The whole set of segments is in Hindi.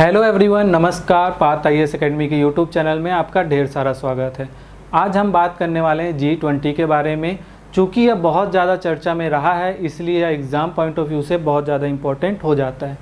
हेलो एवरीवन, नमस्कार। पार्थ आईएएस एकेडमी के यूट्यूब चैनल में आपका ढेर सारा स्वागत है। आज हम बात करने वाले हैं G20 के बारे में। चूँकि यह बहुत ज़्यादा चर्चा में रहा है, इसलिए यह एग्ज़ाम पॉइंट ऑफ व्यू से बहुत ज़्यादा इम्पोर्टेंट हो जाता है।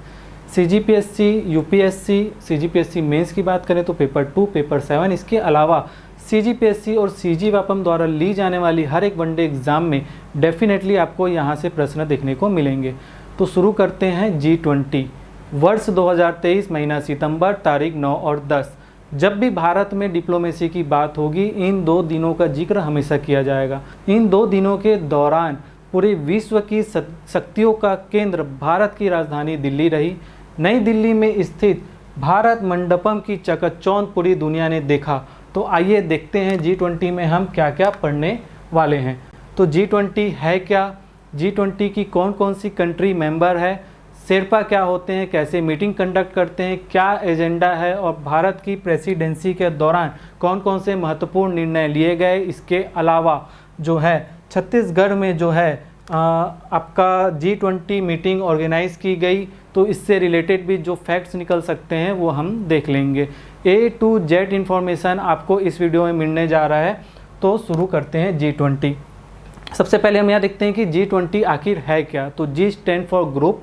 CGPSC, UPSC, CGPSC मेंस की बात करें तो पेपर 2, पेपर 7, इसके अलावा CGPSC और CGWAPM द्वारा ली जाने वाली हर एक वनडे एग्ज़ाम में डेफिनेटली आपको यहाँ से प्रश्न देखने को मिलेंगे। तो शुरू करते हैं G20। वर्ष 2023, महीना सितंबर, तारीख 9 और 10। जब भी भारत में डिप्लोमेसी की बात होगी, इन दो दिनों का जिक्र हमेशा किया जाएगा। इन दो दिनों के दौरान पूरे विश्व की शक्तियों का केंद्र भारत की राजधानी दिल्ली रही। नई दिल्ली में स्थित भारत मंडपम की चकाचौंध पूरी दुनिया ने देखा। तो आइए देखते हैं G20 में हम क्या क्या पढ़ने वाले हैं। तो G20 है क्या, G20 की कौन कौन सी कंट्री मेंबर है, शेरपा क्या होते हैं, कैसे मीटिंग कंडक्ट करते हैं, क्या एजेंडा है और भारत की प्रेसिडेंसी के दौरान कौन कौन से महत्वपूर्ण निर्णय लिए गए। इसके अलावा जो है छत्तीसगढ़ में जो है आपका G20 मीटिंग ऑर्गेनाइज की गई, तो इससे रिलेटेड भी जो फैक्ट्स निकल सकते हैं वो हम देख लेंगे। A to Z इन्फॉर्मेशन आपको इस वीडियो में मिलने जा रहा है। तो शुरू करते हैं G20। सबसे पहले हम यहाँ देखते हैं कि G20 आखिर है क्या। तो G stand for group,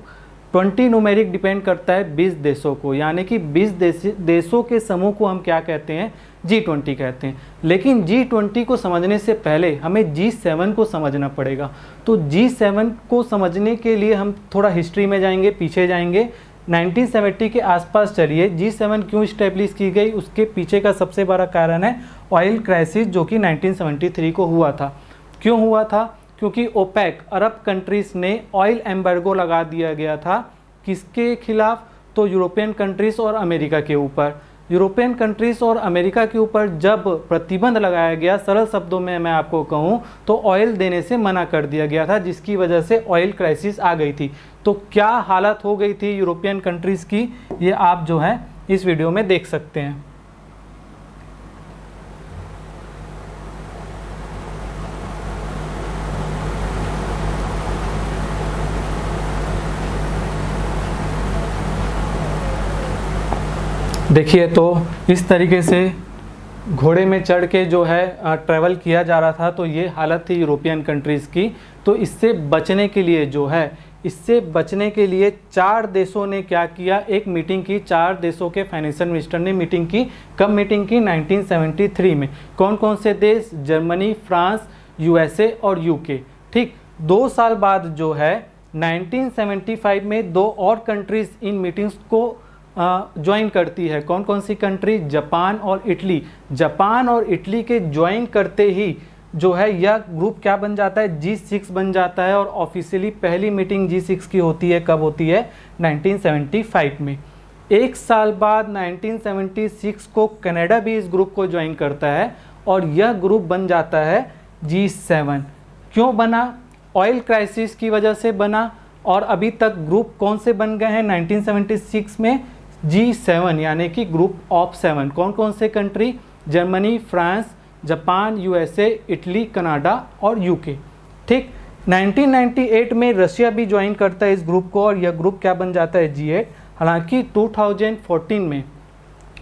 20 numeric depend करता है 20 देशों को, यानी कि 20 देशों के समूह को हम क्या कहते हैं, G20 कहते हैं। लेकिन G20 को समझने से पहले हमें G7 को समझना पड़ेगा। तो G7 को समझने के लिए हम थोड़ा हिस्ट्री में जाएंगे, पीछे जाएंगे। 1970 के आसपास चलिए। G7 क्यों इस्टेब्लिश की गई, उसके पीछे का सबसे बड़ा कारण है ऑयल क्राइसिस, जो कि 1973 को हुआ था। क्यों हुआ था? क्योंकि ओपेक अरब कंट्रीज़ ने ऑयल एम्बार्गो लगा दिया गया था। किसके खिलाफ? तो यूरोपियन कंट्रीज़ और अमेरिका के ऊपर। यूरोपियन कंट्रीज़ और अमेरिका के ऊपर जब प्रतिबंध लगाया गया, सरल शब्दों में मैं आपको कहूँ तो ऑयल देने से मना कर दिया गया था, जिसकी वजह से ऑयल क्राइसिस आ गई थी। तो क्या हालत हो गई थी यूरोपियन कंट्रीज़ की, ये आप जो है इस वीडियो में देख सकते हैं। देखिए, तो इस तरीके से घोड़े में चढ़ के जो है ट्रैवल किया जा रहा था। तो ये हालत थी यूरोपियन कंट्रीज़ की। तो इससे बचने के लिए जो है, इससे बचने के लिए 4 देशों ने क्या किया, एक मीटिंग की। 4 देशों के फाइनेंशियल मिनिस्टर ने मीटिंग की। कब मीटिंग की? 1973 में। कौन कौन से देश? जर्मनी, फ्रांस, USA और UK। ठीक, 2 साल बाद जो है 1975 में 2 और कंट्रीज़ इन मीटिंग्स को ज्वाइन करती है। कौन कौन सी कंट्री? जापान और इटली। जापान और इटली के ज्वाइन करते ही जो है यह ग्रुप क्या बन जाता है, G6 बन जाता है। और ऑफिशियली पहली मीटिंग G6 की होती है, कब होती है? 1975 में। 1 साल बाद 1976 को कनाडा भी इस ग्रुप को ज्वाइन करता है और यह ग्रुप बन जाता है G7। क्यों बना? ऑयल क्राइसिस की वजह से बना। और अभी तक ग्रुप कौन से बन गए हैं 1976 में? G7, यानी कि ग्रुप ऑफ 7। कौन कौन से country? Germany, France, Japan, USA, Italy, Canada और UK। ठीक, 1998 में रशिया भी ज्वाइन करता है इस ग्रुप को और यह ग्रुप क्या बन जाता है? G8। हालांकि 2014 में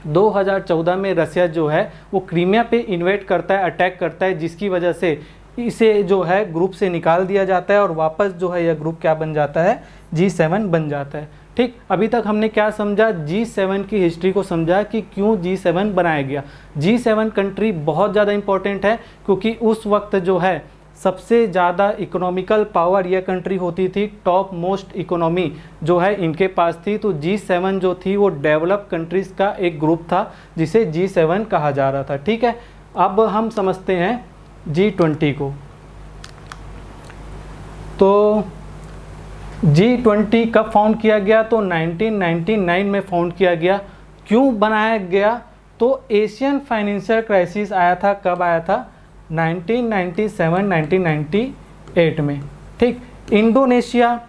2014 में रशिया जो है वो क्रीमिया पे इन्वेड करता है, अटैक करता है, जिसकी वजह से इसे जो है ग्रुप से निकाल दिया जाता है और वापस जो है यह ग्रुप क्या बन जाता है? G7 बन जाता है। ठीक, अभी तक हमने क्या समझा? G7 की हिस्ट्री को समझा कि क्यों G7 बनाया गया। G7 कंट्री बहुत ज़्यादा इंपॉर्टेंट है क्योंकि उस वक्त जो है सबसे ज़्यादा इकोनॉमिकल पावर यह कंट्री होती थी। टॉप मोस्ट इकोनॉमी जो है इनके पास थी। तो G7 जो थी वो डेवलप कंट्रीज़ का एक ग्रुप था जिसे G7 कहा जा रहा था। ठीक है, अब हम समझते हैं G20 को। तो G20 कब फाउंड किया गया? तो 1999 में फाउंड किया गया। क्यों बनाया गया? तो एशियन फाइनेंशियल क्राइसिस आया था। कब आया था? 1997-1998 में। ठीक, इंडोनेशिया,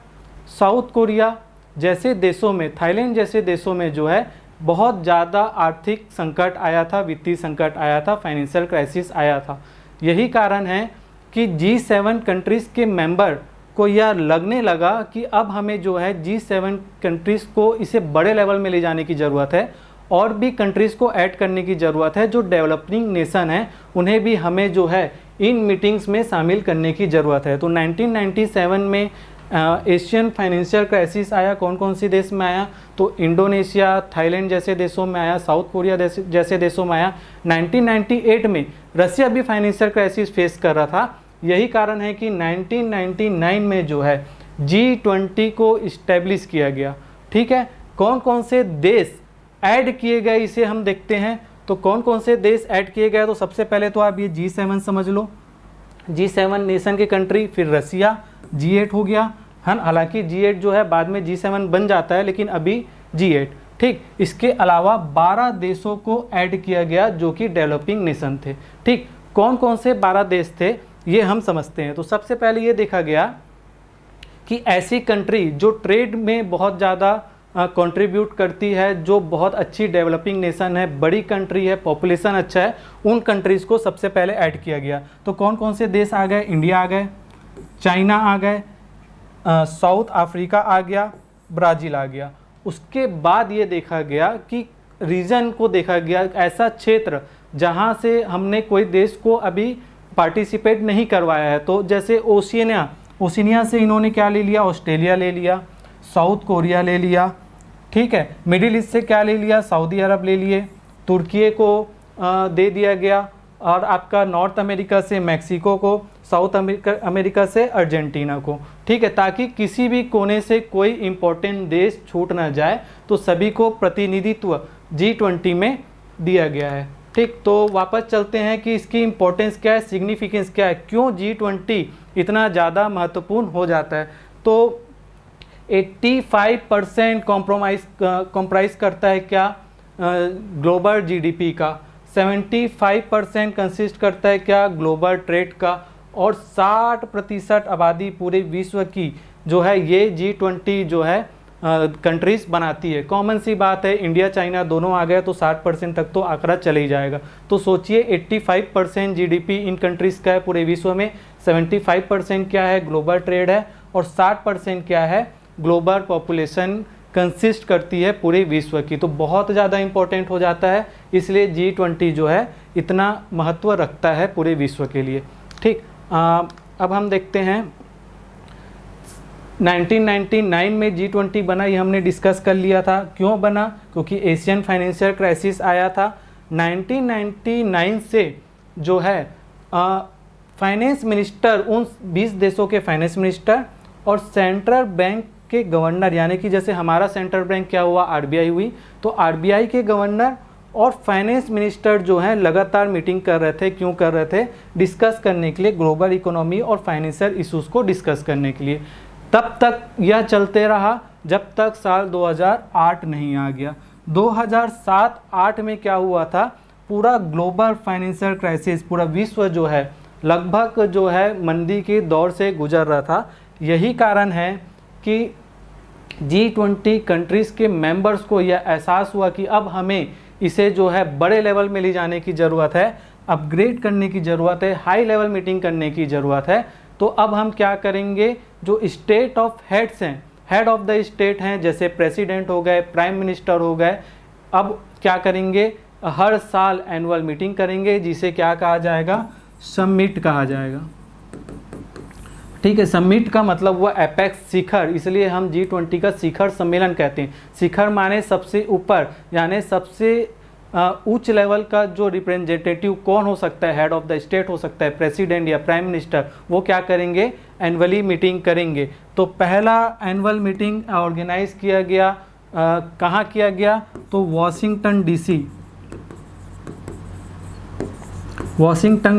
साउथ कोरिया जैसे देशों में, थाईलैंड जैसे देशों में जो है बहुत ज़्यादा आर्थिक संकट आया था, वित्तीय संकट आया था, फाइनेंशियल क्राइसिस आया था। यही कारण है कि G7 कंट्रीज़ के मेंबर को यह लगने लगा कि अब हमें जो है G7 कंट्रीज़ को इसे बड़े लेवल में ले जाने की ज़रूरत है और भी कंट्रीज़ को ऐड करने की ज़रूरत है। जो डेवलपिंग नेशन हैं उन्हें भी हमें जो है इन मीटिंग्स में शामिल करने की ज़रूरत है। तो 1997 में एशियन फाइनेंशियल क्राइसिस आया। कौन कौन सी देश में आया? तो इंडोनेशिया, थाईलैंड जैसे देशों में आया, साउथ कोरिया जैसे देशों में आया। 1998 में रसिया भी फाइनेंशियल क्राइसिस फेस कर रहा था। यही कारण है कि 1999 में जो है G20 को इस्टेब्लिश किया गया। ठीक है, कौन कौन से देश ऐड किए गए इसे हम देखते हैं। तो कौन कौन से देश ऐड किए गए? तो सबसे पहले तो आप ये G7 समझ लो, G7 नेशन की कंट्री, फिर रसिया, G8 हो गया है। हालांकि G8 जो है बाद में G7 बन जाता है, लेकिन अभी G8। ठीक, इसके अलावा 12 देशों को ऐड किया गया जो कि डेवलपिंग नेशन थे। ठीक, कौन कौन से 12 देश थे ये हम समझते हैं। तो सबसे पहले ये देखा गया कि ऐसी कंट्री जो ट्रेड में बहुत ज़्यादा कंट्रीब्यूट करती है, जो बहुत अच्छी डेवलपिंग नेशन है, बड़ी कंट्री है, पॉपुलेशन अच्छा है, उन कंट्रीज़ को सबसे पहले ऐड किया गया। तो कौन कौन से देश आ गए? इंडिया आ गए, चाइना आ गए, साउथ अफ्रीका आ गया, ब्राज़ील आ गया। उसके बाद ये देखा गया कि रीजन को देखा गया, ऐसा क्षेत्र जहाँ से हमने कोई देश को अभी पार्टिसिपेट नहीं करवाया है। तो जैसे ओशिनिया से इन्होंने क्या ले लिया? ऑस्ट्रेलिया ले लिया, साउथ कोरिया ले लिया। ठीक है, मिडिल ईस्ट से क्या ले लिया? सऊदी अरब ले लिए, तुर्की को दे दिया गया, और आपका नॉर्थ अमेरिका से मैक्सिको को, साउथ अमेरिका से अर्जेंटीना को। ठीक है, ताकि किसी भी कोने से कोई इम्पोर्टेंट देश छूट ना जाए, तो सभी को प्रतिनिधित्व G20 में दिया गया है। ठीक, तो वापस चलते हैं कि इसकी इम्पोर्टेंस क्या है, सिग्निफिकेंस क्या है, क्यों G20 इतना ज़्यादा महत्वपूर्ण हो जाता है। तो 85% कॉम्प्राइज करता है क्या? ग्लोबल GDP का। 75% कंसिस्ट करता है क्या? ग्लोबल ट्रेड का। और 60% आबादी पूरे विश्व की जो है ये G20 जो है कंट्रीज़ बनाती है। कॉमन सी बात है, इंडिया चाइना दोनों आ गए तो 60% तक तो आंकड़ा चले ही जाएगा। तो सोचिए 85% GDP इन कंट्रीज़ का है पूरे विश्व में, 75% क्या है? ग्लोबल ट्रेड है, और 60% क्या है? ग्लोबल पॉपुलेशन कंसिस्ट करती है पूरे विश्व की। तो बहुत ज़्यादा इम्पोर्टेंट हो जाता है, इसलिए G20 जो है इतना महत्व रखता है पूरे विश्व के लिए। ठीक, अब हम देखते हैं 1999 में G20 बना, ये हमने डिस्कस कर लिया था। क्यों बना? क्योंकि एशियन फाइनेंशियल क्राइसिस आया था। 1999 से जो है फाइनेंस मिनिस्टर, उन 20 देशों के फाइनेंस मिनिस्टर और सेंट्रल बैंक के गवर्नर, यानी कि जैसे हमारा सेंट्रल बैंक क्या हुआ? RBI हुई, तो RBI के गवर्नर और फाइनेंस मिनिस्टर जो हैं लगातार मीटिंग कर रहे थे। क्यों कर रहे थे? डिस्कस करने के लिए, ग्लोबल इकोनॉमी और फाइनेंशियल इश्यूज़ को डिस्कस करने के लिए। तब तक यह चलते रहा जब तक साल 2008 नहीं आ गया। 2007-8 में क्या हुआ था? पूरा ग्लोबल फाइनेंशियल क्राइसिस, पूरा विश्व जो है लगभग जो है मंदी के दौर से गुजर रहा था। यही कारण है कि G20 कंट्रीज़ के मेंबर्स को यह एहसास हुआ कि अब हमें इसे जो है बड़े लेवल में ले जाने की ज़रूरत है, अपग्रेड करने की ज़रूरत है, हाई लेवल मीटिंग करने की ज़रूरत है। तो अब हम क्या करेंगे? जो स्टेट ऑफ हेड्स हैं, हेड ऑफ द स्टेट हैं, जैसे प्रेसिडेंट हो गए, प्राइम मिनिस्टर हो गए, अब क्या करेंगे? हर साल एनुअल मीटिंग करेंगे, जिसे क्या कहा जाएगा? समिट कहा जाएगा। ठीक है, समिट का मतलब हुआ एपेक्स, शिखर, इसलिए हम G20 का शिखर सम्मेलन कहते हैं। शिखर माने सबसे ऊपर, यानी सबसे उच्च लेवल का जो रिप्रेजेंटेटिव कौन हो सकता है? हेड ऑफ द स्टेट हो सकता है, प्रेसिडेंट या प्राइम मिनिस्टर। वो क्या करेंगे? एनुअली मीटिंग करेंगे। तो पहला एनुअल मीटिंग ऑर्गेनाइज किया गया, कहाँ किया गया? तो वाशिंगटन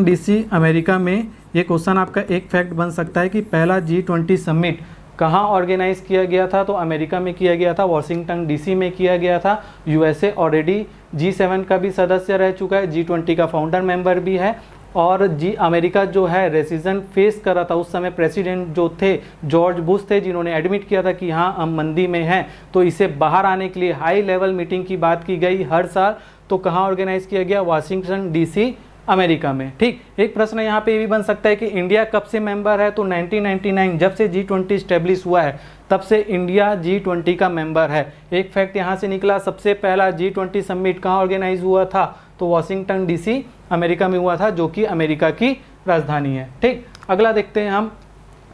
DC अमेरिका में। ये क्वेश्चन आपका एक फैक्ट बन सकता है कि पहला G20 समिट कहाँ ऑर्गेनाइज किया गया था? तो अमेरिका में किया गया था, वाशिंगटन DC में किया गया था। USA ऑलरेडी G7 का भी सदस्य रह चुका है, G20 का फाउंडर मेंबर भी है। और अमेरिका जो है रेसिजन फेस कर रहा था। उस समय प्रेसिडेंट जो थे जॉर्ज बुश थे, जिन्होंने एडमिट किया था कि हाँ हम मंदी में हैं। तो इसे बाहर आने के लिए हाई लेवल मीटिंग की बात की गई हर साल। तो कहाँ ऑर्गेनाइज किया गया? वाशिंगटन DC अमेरिका में। ठीक, एक प्रश्न यहाँ पे ये भी बन सकता है कि इंडिया कब से मेंबर है, तो 1999 जब से G20 स्टेब्लिश हुआ है तब से इंडिया G20 का मेंबर है। एक फैक्ट यहाँ से निकला, सबसे पहला G20 समिट कहाँ ऑर्गेनाइज हुआ था, तो वाशिंगटन DC अमेरिका में हुआ था, जो कि अमेरिका की राजधानी है। ठीक, अगला देखते हैं हम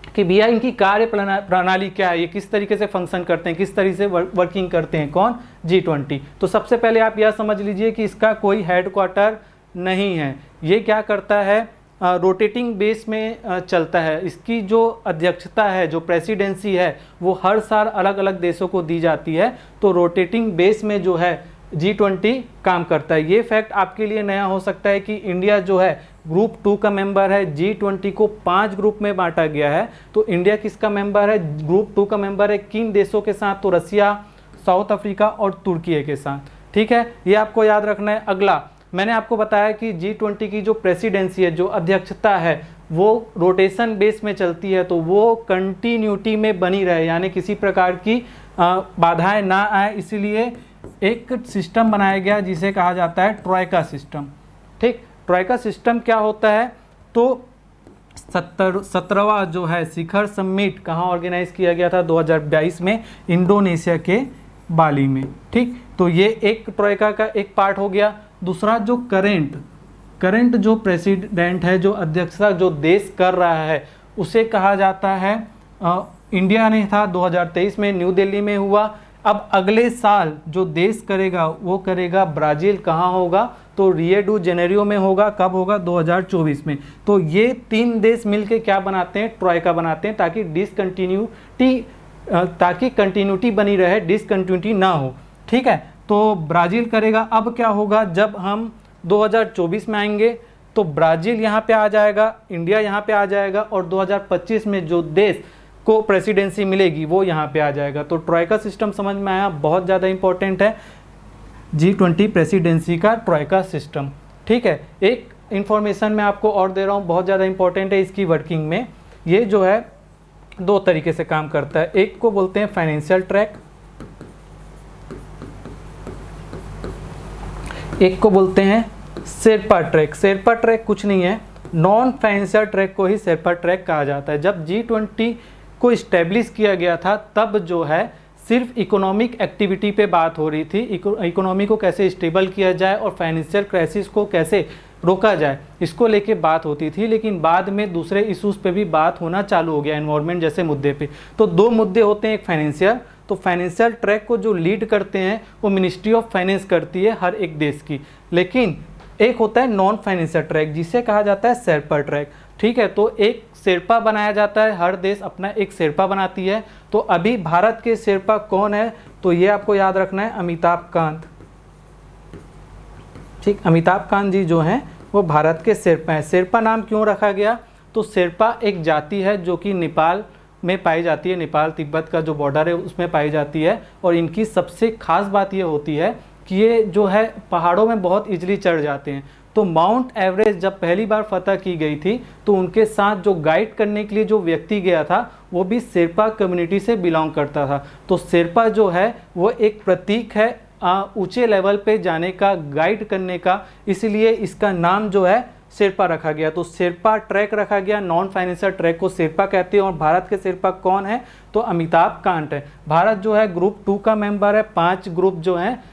कि भैया इनकी कार्य प्रणाली क्या है, ये किस तरीके से फंक्शन करते हैं, किस तरीके से वर्किंग करते हैं, कौन, G20। तो सबसे पहले आप यह समझ लीजिए कि इसका कोई हेडक्वार्टर नहीं है, ये क्या करता है, रोटेटिंग बेस में चलता है। इसकी जो अध्यक्षता है, जो प्रेसिडेंसी है, वो हर साल अलग अलग देशों को दी जाती है, तो रोटेटिंग बेस में जो है G20 काम करता है। ये फैक्ट आपके लिए नया हो सकता है कि इंडिया जो है ग्रुप 2 का मेंबर है। G20 को 5 ग्रुप में बांटा गया है, तो इंडिया किसका मेंबर है, ग्रुप 2 का मेंबर है। किन देशों के साथ, तो रसिया, साउथ अफ्रीका और तुर्की के साथ। ठीक है, ये आपको याद रखना है। अगला मैंने आपको बताया कि G20 की जो प्रेसिडेंसी है, जो अध्यक्षता है, वो रोटेशन बेस में चलती है, तो वो कंटिन्यूटी में बनी रहे, यानी किसी प्रकार की बाधाएं ना आए, इसीलिए एक सिस्टम बनाया गया जिसे कहा जाता है ट्रॉयका सिस्टम। ठीक, ट्रॉयका सिस्टम क्या होता है, तो 17वां जो है शिखर समिट कहाँ ऑर्गेनाइज किया गया था, 2022 में इंडोनेशिया के बाली में। ठीक, तो ये एक ट्रॉयका का एक पार्ट हो गया। दूसरा जो करंट जो प्रेसिडेंट है, जो अध्यक्षता जो देश कर रहा है, उसे कहा जाता है, इंडिया ने था 2023 में न्यू दिल्ली में हुआ। अब अगले साल जो देश करेगा वो करेगा ब्राज़ील, कहाँ होगा, तो रियो डी जेनेरियो में होगा। कब होगा, 2024 में। तो ये 3 देश मिलके क्या बनाते हैं, ट्रॉयका बनाते हैं, ताकि कंटिन्यूटी बनी रहे, डिसकंटिन्यूटी ना हो। ठीक है, तो ब्राज़ील करेगा। अब क्या होगा, जब हम 2024 में आएंगे तो ब्राज़ील यहाँ पे आ जाएगा, इंडिया यहाँ पे आ जाएगा, और 2025 में जो देश को प्रेसिडेंसी मिलेगी वो यहाँ पे आ जाएगा। तो ट्रॉयका सिस्टम समझ में आया, बहुत ज़्यादा इंपॉर्टेंट है G20 प्रेसिडेंसी का ट्रॉयका सिस्टम। ठीक है, एक इन्फॉर्मेशन मैं आपको और दे रहा हूँ, बहुत ज़्यादा इंपॉर्टेंट है इसकी वर्किंग में। ये जो है 2 तरीके से काम करता है, एक को बोलते हैं फाइनेंशियल ट्रैक, एक को बोलते हैं शेरपा ट्रैक। शेरपा ट्रैक कुछ नहीं है, नॉन फाइनेंशियल ट्रैक को ही शेरपा ट्रैक कहा जाता है। जब G20 को इस्टेब्लिश किया गया था तब जो है सिर्फ इकोनॉमिक एक्टिविटी पे बात हो रही थी, इकोनॉमी को कैसे स्टेबल किया जाए और फाइनेंशियल क्राइसिस को कैसे रोका जाए, इसको लेके बात होती थी। लेकिन बाद में दूसरे इश्यूज़ पे भी बात होना चालू हो गया, एनवायरनमेंट जैसे मुद्दे पे। तो 2 मुद्दे होते हैं, एक फाइनेंशियल, तो फाइनेंशियल ट्रैक को जो लीड करते हैं वो मिनिस्ट्री ऑफ फाइनेंस करती है हर एक देश की। लेकिन एक होता है नॉन फाइनेंशियल ट्रैक जिसे कहा जाता है शेरपा ट्रैक। ठीक है, तो एक शेरपा बनाया जाता है, हर देश अपना एक शेरपा बनाती है। तो अभी भारत के शेरपा कौन है, तो ये आपको याद रखना है, अमिताभ कांत। ठीक, अमिताभ कांत जी जो हैं वो भारत के शेरपा हैं। शेरपा नाम क्यों रखा गया, तो शेरपा एक जाति है जो कि नेपाल में पाई जाती है, नेपाल तिब्बत का जो बॉर्डर है उसमें पाई जाती है। और इनकी सबसे खास बात ये होती है कि ये जो है पहाड़ों में बहुत इजीली चढ़ जाते हैं। तो माउंट एवरेस्ट जब पहली बार फतह की गई थी तो उनके साथ जो गाइड करने के लिए जो व्यक्ति गया था वो भी शेरपा कम्युनिटी से बिलोंग करता था। तो शेरपा जो है वो एक प्रतीक है ऊंचे लेवल पे जाने का, गाइड करने का, इसलिए इसका नाम जो है शेरपा रखा गया। तो शेरपा ट्रैक रखा गया, नॉन फाइनेंशियल ट्रैक को शेरपा कहते हैं। और भारत के शेरपा कौन है, तो अमिताभ कांत है। भारत जो है ग्रुप 2 का मेंबर है, 5 ग्रुप जो हैं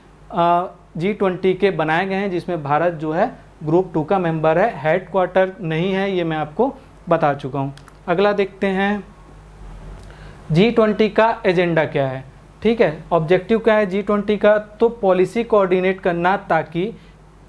G20 के बनाए गए हैं, जिसमें भारत जो है ग्रुप 2 का मेंबर है। हेडक्वार्टर नहीं है, ये मैं आपको बता चुका हूँ। अगला देखते हैं G20 का एजेंडा क्या है। ठीक है, ऑब्जेक्टिव क्या है G20 का, तो पॉलिसी कोऑर्डिनेट करना ताकि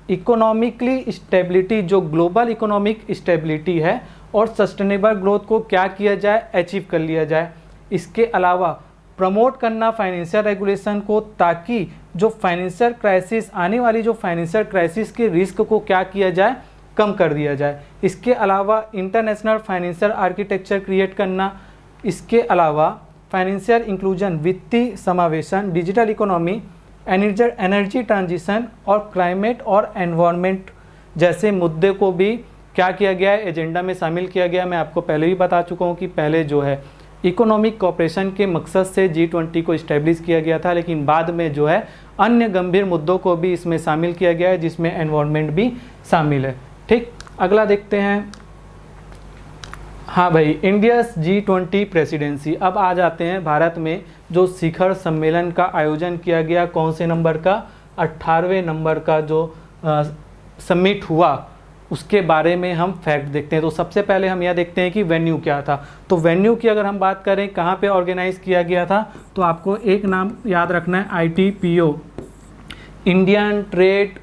इकोनॉमिकली स्टेबिलिटी, जो ग्लोबल इकोनॉमिक स्टेबिलिटी है और सस्टेनेबल ग्रोथ को क्या किया जाए, अचीव कर लिया जाए। इसके अलावा प्रमोट करना फाइनेंशियल रेगुलेशन को, ताकि जो फाइनेंशियल क्राइसिस आने वाली, जो फाइनेंशियल क्राइसिस के रिस्क को क्या किया जाए, कम कर दिया जाए। इसके अलावा इंटरनेशनल फाइनेंशियल आर्किटेक्चर क्रिएट करना। इसके अलावा फाइनेंशियल इंक्लूजन, वित्तीय समावेशन, डिजिटल इकोनॉमी, एनर्जी ट्रांजिशन और क्लाइमेट और एनवायरनमेंट जैसे मुद्दे को भी क्या किया गया है, एजेंडा में शामिल किया गया। मैं आपको पहले भी बता चुका हूँ कि पहले जो है इकोनॉमिक कोऑपरेशन के मकसद से G20 को इस्टेब्लिश किया गया था, लेकिन बाद में जो है अन्य गंभीर मुद्दों को भी इसमें शामिल किया गया है, जिसमें एनवायरनमेंट भी शामिल है। ठीक, अगला देखते हैं। हाँ भाई, इंडियाज़ G20 प्रेसिडेंसी। अब आ जाते हैं भारत में जो शिखर सम्मेलन का आयोजन किया गया, कौन से नंबर का, 18वें नंबर का जो समिट हुआ, उसके बारे में हम फैक्ट देखते हैं। तो सबसे पहले हम यह देखते हैं कि वेन्यू क्या था। तो वेन्यू की अगर हम बात करें कहाँ पे ऑर्गेनाइज किया गया था, तो आपको एक नाम याद रखना है, ITPO, Indian trade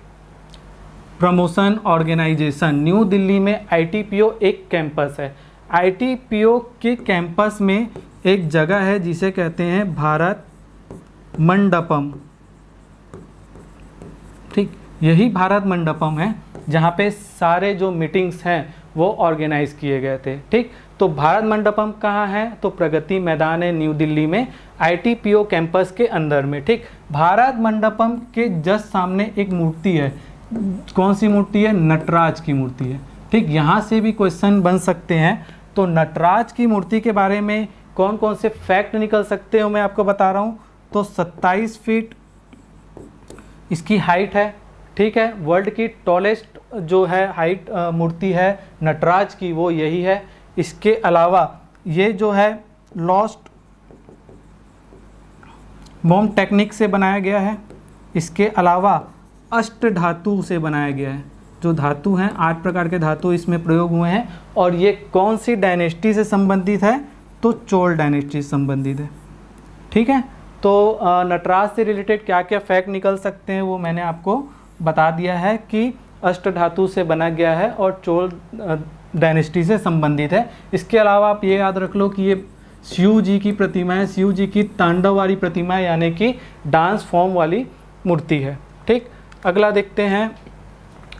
promotion organisation. New Delhi में ITPO एक कैंपस है। ITPO के कैंपस में एक जगह है जिसे कहते हैं भारत मंडपम। ठीक, यही भारत मंडपम है जहाँ पे सारे जो मीटिंग्स हैं वो ऑर्गेनाइज किए गए थे। ठीक, तो भारत मंडपम कहाँ है, तो प्रगति मैदान है न्यू दिल्ली में, ITPO कैंपस के अंदर में। ठीक, भारत मंडपम के जस्ट सामने एक मूर्ति है। कौन सी मूर्ति है, नटराज की मूर्ति है। ठीक, यहाँ से भी क्वेश्चन बन सकते हैं। तो नटराज की मूर्ति के बारे में कौन कौन से फैक्ट निकल सकते हो मैं आपको बता रहा हूँ। तो 27 फीट इसकी हाइट है। ठीक है, वर्ल्ड की टॉलेस्ट जो है हाइट मूर्ति है नटराज की, वो यही है। इसके अलावा ये जो है लॉस्ट बॉम्ब टेक्निक से बनाया गया है। इसके अलावा अष्ट धातु से बनाया गया है। जो धातु हैं, 8 प्रकार के धातु इसमें प्रयोग हुए हैं। और ये कौन सी डायनेस्टी से संबंधित है, तो चोल डायनेस्टी से संबंधित है। ठीक है, तो नटराज से रिलेटेड क्या क्या फैक्ट निकल सकते हैं वो मैंने आपको बता दिया है कि अष्ट धातु से बना गया है और चोल डायनेस्टी से संबंधित है। इसके अलावा आप ये याद रख लो कि ये शिव जी की प्रतिमा है, शिव जी की तांडव वाली प्रतिमा है, यानी कि डांस फॉर्म वाली मूर्ति है। ठीक, अगला देखते हैं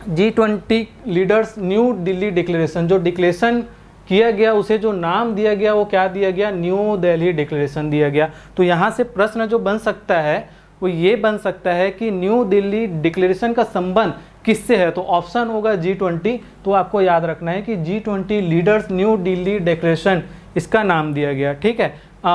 G20 leaders new Delhi declaration. जो डिक्लेरेशन किया गया उसे जो नाम दिया गया वो क्या दिया गया, न्यू दिल्ली डिक्लेरेशन दिया गया। तो यहाँ से प्रश्न जो बन सकता है वो ये बन सकता है कि न्यू दिल्ली डिक्लेरेशन का संबंध किससे है, तो ऑप्शन होगा G20। तो आपको याद रखना है कि G20 leaders new Delhi declaration इसका नाम दिया गया। ठीक है,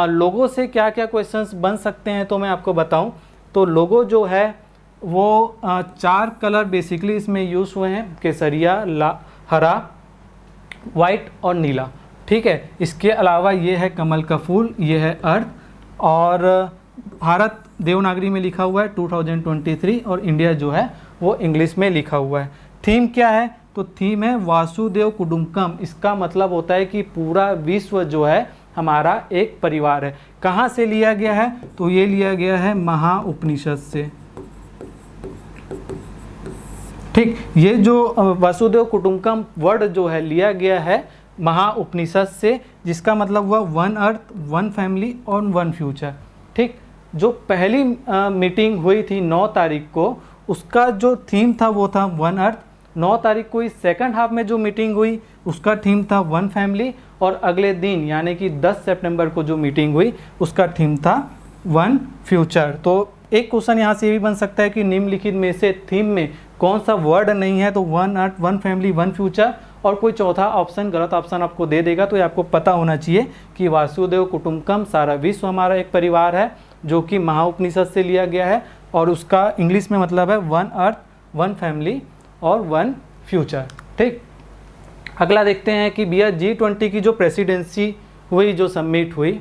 लोगों से क्या क्या क्वेश्चंस बन सकते हैं तो मैं आपको बताऊं। तो लोगो जो है वो 4 कलर बेसिकली इसमें यूज़ हुए हैं, केसरिया, हरा, वाइट और नीला। ठीक है, इसके अलावा ये है कमल का फूल, ये है अर्थ, और भारत देवनागरी में लिखा हुआ है 2023, और इंडिया जो है वो इंग्लिश में लिखा हुआ है। थीम क्या है, तो थीम है वासुदेव कुटुंबकम। इसका मतलब होता है कि पूरा विश्व जो है हमारा एक परिवार है। कहाँ से लिया गया है, तो ये लिया गया है महाउपनिषद से। ठीक, ये जो वासुदेव कुटुंबकम वर्ड जो है लिया गया है महाउपनिषद से, जिसका मतलब हुआ 1 अर्थ, 1 फैमिली और 1 फ्यूचर। ठीक, जो पहली मीटिंग हुई थी 9 तारीख को, उसका जो थीम था वो था 1 अर्थ। 9 तारीख को इस सेकंड हाफ में जो मीटिंग हुई उसका थीम था 1 फैमिली, और अगले दिन यानी कि 10 सितंबर को जो मीटिंग हुई उसका थीम था 1 फ्यूचर। तो एक क्वेश्चन यहाँ से ये भी बन सकता है कि निम्नलिखित में से थीम में कौन सा वर्ड नहीं है, तो 1 अर्थ, 1 फैमिली, 1 फ्यूचर, और कोई चौथा ऑप्शन गलत ऑप्शन आपको दे देगा। तो ये आपको पता होना चाहिए कि वासुदेव कुटुंबकम, सारा विश्व हमारा एक परिवार है, जो कि महाउपनिषद से लिया गया है, और उसका इंग्लिश में मतलब है 1 अर्थ, 1 फैमिली और 1 फ्यूचर। ठीक, अगला देखते हैं कि भैया G20 की जो प्रेसिडेंसी हुई, जो समिट हुई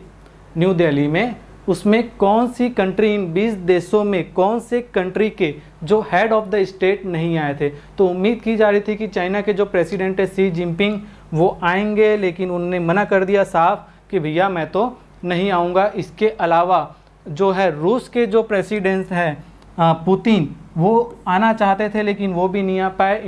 न्यू दिल्ली में, उसमें कौन सी कंट्री, इन 20 देशों में कौन से कंट्री के जो हेड ऑफ द स्टेट नहीं आए थे। तो उम्मीद की जा रही थी कि चाइना के जो प्रेसिडेंट है शी जिनपिंग वो आएंगे, लेकिन उन्होंने मना कर दिया साफ कि भैया मैं तो नहीं आऊँगा। इसके अलावा जो है रूस के जो प्रेसिडेंट हैं पुतिन, वो आना चाहते थे लेकिन वो भी नहीं आ पाए।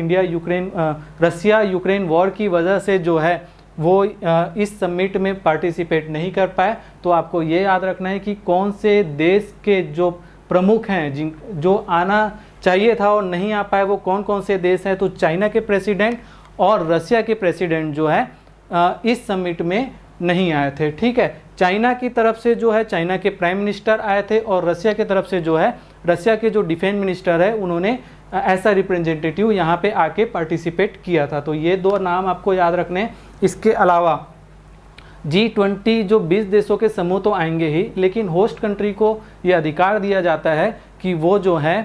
रसिया यूक्रेन वॉर की वजह से जो है वो इस समिट में पार्टिसिपेट नहीं कर पाए। तो आपको ये याद रखना है कि कौन से देश के जो प्रमुख हैं जो आना चाहिए था और नहीं आ पाए, वो कौन कौन से देश हैं। तो चाइना के प्रेसिडेंट और रसिया के प्रेसिडेंट जो है इस समिट में नहीं आए थे। ठीक है, चाइना की तरफ से जो है चाइना के प्राइम मिनिस्टर आए थे, और रसिया की तरफ से जो है रसिया के जो डिफेंस मिनिस्टर है उन्होंने ऐसा रिप्रेजेंटेटिव यहाँ पे आके पार्टिसिपेट किया था। तो ये 2 नाम आपको याद रखने हैं। इसके अलावा G20 जो 20 देशों के समूह तो आएंगे ही, लेकिन होस्ट कंट्री को ये अधिकार दिया जाता है कि वो जो है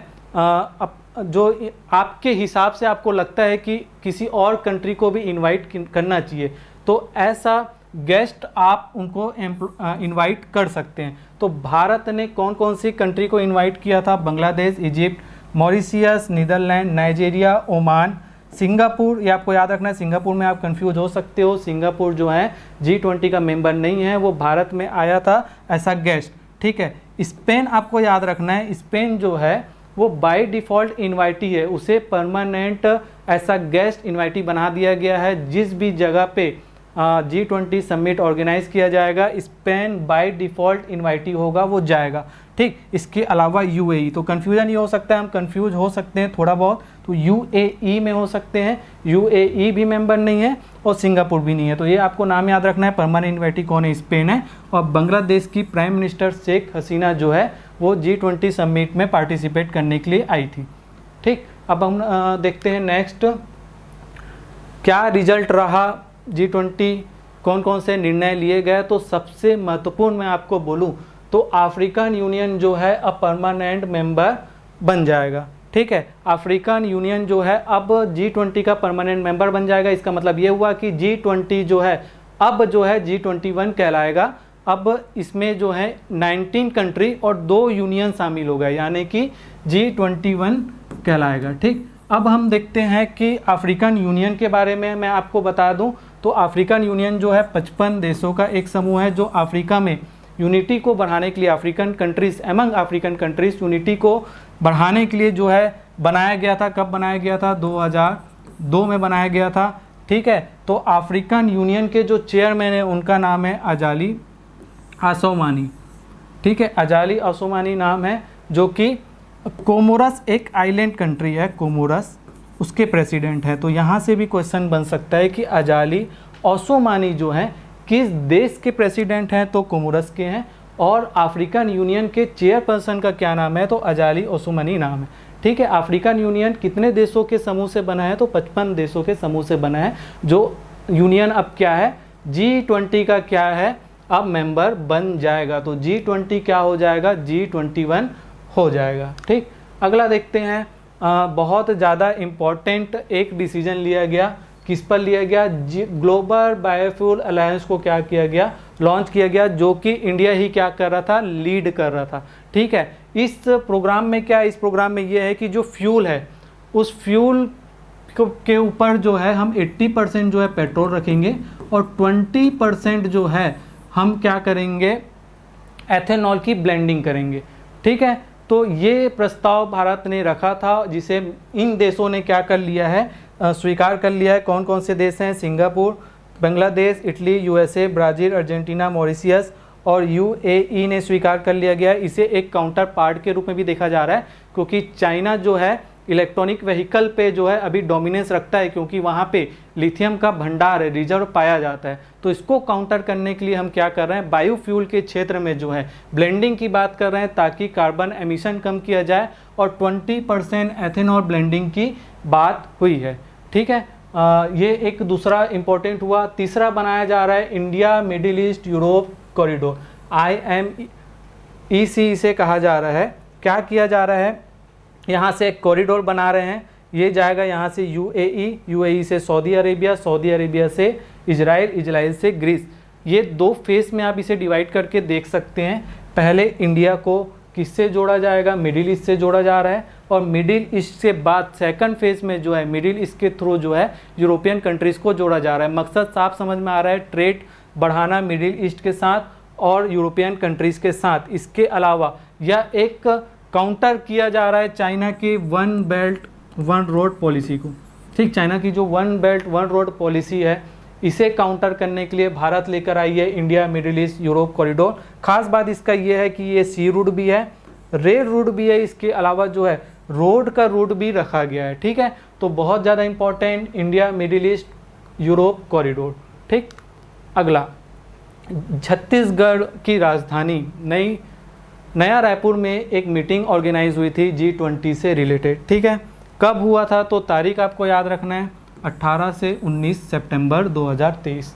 जो आपके हिसाब से आपको लगता है कि किसी और कंट्री को भी इनवाइट करना चाहिए, तो ऐसा गेस्ट आप उनको इनवाइट कर सकते हैं। तो भारत ने कौन कौन सी कंट्री को इनवाइट किया था? Bangladesh, Egypt, Mauritius, Netherland, Nigeria, Oman, Singapore. ये आपको याद रखना है, सिंगापुर में आप कंफ्यूज हो सकते हो, सिंगापुर जो है G20 का मेंबर नहीं है, वो भारत में आया था ऐसा गेस्ट, ठीक है। स्पेन आपको याद रखना है, स्पेन जो है वो बाय डिफ़ॉल्ट इनवाइटी है, उसे परमानेंट ऐसा गेस्ट इनवाइटी बना दिया गया है। जिस भी जगह पे G20 समिट ऑर्गेनाइज किया जाएगा, स्पेन बाय डिफ़ॉल्ट इनवाइटी होगा, वो जाएगा, ठीक। इसके अलावा UAE, तो कन्फ्यूजन ये हो सकता है, हम कन्फ्यूज हो सकते हैं थोड़ा बहुत, तो UAE में हो सकते हैं, UAE भी मेंबर नहीं है और सिंगापुर भी नहीं है। तो ये आपको नाम याद रखना है, परमानेंट इनवाइटी कौन है? स्पेन है। और बांग्लादेश की प्राइम मिनिस्टर शेख हसीना जो है वो G20 समिट में पार्टिसिपेट करने के लिए आई थी, ठीक। अब हम देखते हैं नेक्स्ट क्या रिजल्ट रहा, G20 कौन कौन से निर्णय लिए गए। तो सबसे महत्वपूर्ण मैं आपको बोलूं तो अफ्रीकन यूनियन जो है अब परमानेंट मेंबर बन जाएगा, ठीक है। अफ्रीकन यूनियन जो है अब G20 का परमानेंट मेंबर बन जाएगा। इसका मतलब ये हुआ कि G20 जो है अब जो है G21 कहलाएगा। अब इसमें जो है 19 कंट्री और 2 यूनियन शामिल हो गए, यानी कि G21 कहलाएगा, ठीक। अब हम देखते हैं कि अफ्रीकन यूनियन के बारे में मैं आपको बता दूं तो अफ्रीकन यूनियन जो है 55 देशों का एक समूह है जो अफ्रीका में यूनिटी को बढ़ाने के लिए, African countries among African countries unity को बढ़ाने के लिए जो है बनाया गया था। कब बनाया गया था? 2002 में बनाया गया था, ठीक है। तो अफ्रीकन यूनियन के जो चेयरमैन है उनका नाम है अजाली असोमानी, ठीक है। अजाली असोमानी नाम है, जो कि कोमोरस एक आइलैंड कंट्री है, कोमोरस, उसके प्रेसिडेंट है। तो यहाँ से भी क्वेश्चन बन सकता है कि अजाली असोमानी जो है किस देश के प्रेसिडेंट हैं? तो कोमोरस के हैं। और अफ्रीकन यूनियन के चेयरपर्सन का क्या नाम है? तो अजाली असोमानी नाम है, ठीक है। अफ्रीकन यूनियन कितने देशों के समूह से बना है? तो 55 देशों के समूह से बना है। जो यूनियन अब क्या है? G20 का क्या है? अब मेंबर बन जाएगा। तो G20 क्या हो जाएगा? G21 हो जाएगा, ठीक। अगला देखते हैं, बहुत ज़्यादा इम्पॉर्टेंट एक डिसीजन लिया गया। किस पर लिया गया? ग्लोबल बायोफ्यूल अलायंस को क्या किया गया? लॉन्च किया गया, जो कि इंडिया ही क्या कर रहा था? लीड कर रहा था, ठीक है। इस प्रोग्राम में क्या, इस प्रोग्राम में ये है कि जो फ्यूल है उस फ्यूल के ऊपर जो है हम 80% जो है पेट्रोल रखेंगे और 20% जो है हम क्या करेंगे? एथेनॉल की ब्लेंडिंग करेंगे, ठीक है। तो ये प्रस्ताव भारत ने रखा था, जिसे इन देशों ने क्या कर लिया है? स्वीकार कर लिया है। कौन कौन से देश हैं? Singapore, Bangladesh, Italy, USA, Brazil, Argentina, Mauritius और UAE ने स्वीकार कर लिया गया है। इसे एक काउंटर पार्ट के रूप में भी देखा जा रहा है, क्योंकि चाइना जो है इलेक्ट्रॉनिक व्हीकल पे जो है अभी डोमिनेंस रखता है, क्योंकि वहाँ पे लिथियम का भंडार है, रिजर्व पाया जाता है। तो इसको काउंटर करने के लिए हम क्या कर रहे हैं? बायोफ्यूल के क्षेत्र में जो है ब्लेंडिंग की बात कर रहे हैं, ताकि कार्बन एमिशन कम किया जाए, और 20% एथेनॉल ब्लेंडिंग की बात हुई है, ठीक है। ये एक दूसरा इम्पोर्टेंट हुआ। तीसरा बनाया जा रहा है India middle east Europe corridor, IMEC इसे कहा जा रहा है। क्या किया जा रहा है? यहाँ से एक कॉरिडोर बना रहे हैं, ये जाएगा यहाँ से UAE से सऊदी अरेबिया, सऊदी अरेबिया से इजराइल, इजराइल से ग्रीस। ये 2 फेस में आप इसे डिवाइड करके देख सकते हैं। पहले इंडिया को किससे जोड़ा जाएगा? मिडिल ईस्ट से जोड़ा जा रहा है, और मिडिल ईस्ट के बाद सेकंड फेज में जो है मिडिल ईस्ट के थ्रू जो है यूरोपियन कंट्रीज़ को जोड़ा जा रहा है। मकसद साफ समझ में आ रहा है, ट्रेड बढ़ाना मिडिल ईस्ट के साथ और यूरोपियन कंट्रीज़ के साथ। इसके अलावा यह एक काउंटर किया जा रहा है चाइना की 1 बेल्ट 1 रोड पॉलिसी को, ठीक। चाइना की जो 1 बेल्ट 1 रोड पॉलिसी है, इसे काउंटर करने के लिए भारत लेकर आई है India middle east Europe corridor. खास बात इसका ये है कि ये सी रूट भी है, रेल रूट भी है, इसके अलावा जो है रोड का रूट भी रखा गया है, ठीक है। तो बहुत ज़्यादा important India middle east Europe corridor, ठीक। अगला, छत्तीसगढ़ की राजधानी नया रायपुर में एक मीटिंग ऑर्गेनाइज हुई थी G20 से रिलेटेड, ठीक है। कब हुआ था? तो तारीख आपको याद रखना है, 18 से 19 सितंबर 2023,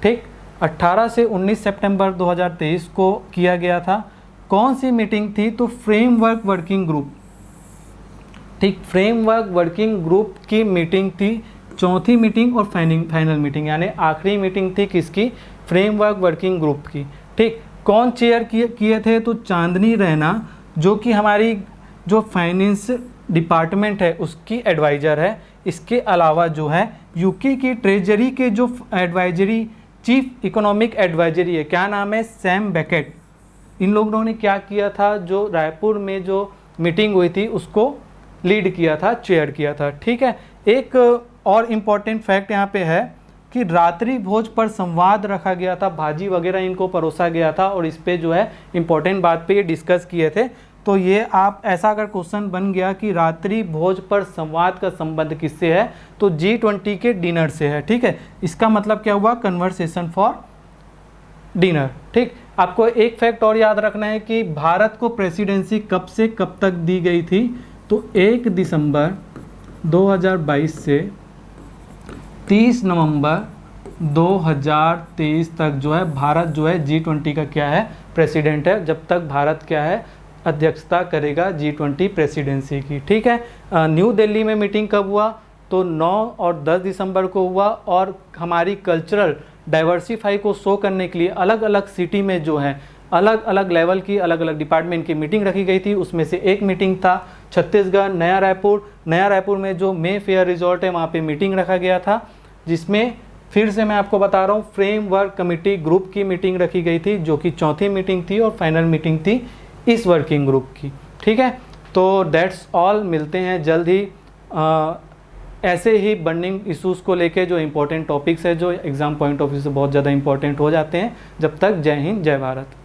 ठीक। 18 से 19 सितंबर 2023 को किया गया था। कौन सी मीटिंग थी? तो फ्रेमवर्क वर्किंग ग्रुप, ठीक, फ्रेमवर्क वर्किंग ग्रुप की मीटिंग थी, चौथी मीटिंग और फाइनल मीटिंग, यानी आखिरी मीटिंग थी किसकी, फ्रेमवर्क वर्किंग ग्रुप की। ठीक, कौन चेयर किए थे, तो चांदनी रैना, जो कि हमारी जो फाइनेंस डिपार्टमेंट है उसकी एडवाइज़र है। इसके अलावा जो है यूके की ट्रेजरी के जो एडवाइजरी चीफ इकोनॉमिक एडवाइजरी है, क्या नाम है, सैम बेकेट। इन लोगों ने क्या किया था, जो रायपुर में जो मीटिंग हुई थी उसको लीड किया था, चेयर किया था। ठीक है, एक और इम्पॉर्टेंट फैक्ट यहाँ पे है कि रात्रि भोज पर संवाद रखा गया था, भाजी वगैरह इनको परोसा गया था और इस पे जो है इम्पॉर्टेंट बात पे ये डिस्कस किए थे। तो ये आप ऐसा अगर क्वेश्चन बन गया कि रात्रि भोज पर संवाद का संबंध किससे है, तो G20 के डिनर से है। ठीक है, इसका मतलब क्या हुआ, कन्वर्सेशन फॉर डिनर। ठीक, आपको एक फैक्ट और याद रखना है कि भारत को प्रेसिडेंसी कब से कब तक दी गई थी, तो 1 दिसंबर 2022 से 30 नवंबर 2023 तक जो है भारत जो है G20 का क्या है, प्रेसिडेंट है, जब तक भारत क्या है, अध्यक्षता करेगा G20 प्रेसिडेंसी की। ठीक है, न्यू दिल्ली में मीटिंग कब हुआ, तो 9 और 10 दिसंबर को हुआ, और हमारी कल्चरल डाइवर्सिफाई को शो करने के लिए अलग अलग सिटी में जो है अलग अलग लेवल की अलग अलग डिपार्टमेंट की मीटिंग रखी गई थी। उसमें से एक मीटिंग था छत्तीसगढ़ नया रायपुर में जो मे फेयर रिजॉर्ट है वहाँ पे मीटिंग रखा गया था, जिसमें फिर से मैं आपको बता रहा हूँ फ्रेमवर्क कमेटी ग्रुप की मीटिंग रखी गई थी, जो कि चौथी मीटिंग थी और फाइनल मीटिंग थी इस वर्किंग ग्रुप की। ठीक है, तो दैट्स ऑल, मिलते हैं जल्द ही ऐसे ही बर्निंग इश्यूज़ को लेके जो इम्पोर्टेंट टॉपिक्स है जो एग्ज़ाम पॉइंट ऑफ व्यू से बहुत ज़्यादा इंपॉर्टेंट हो जाते हैं। जब तक जय हिंद जय भारत।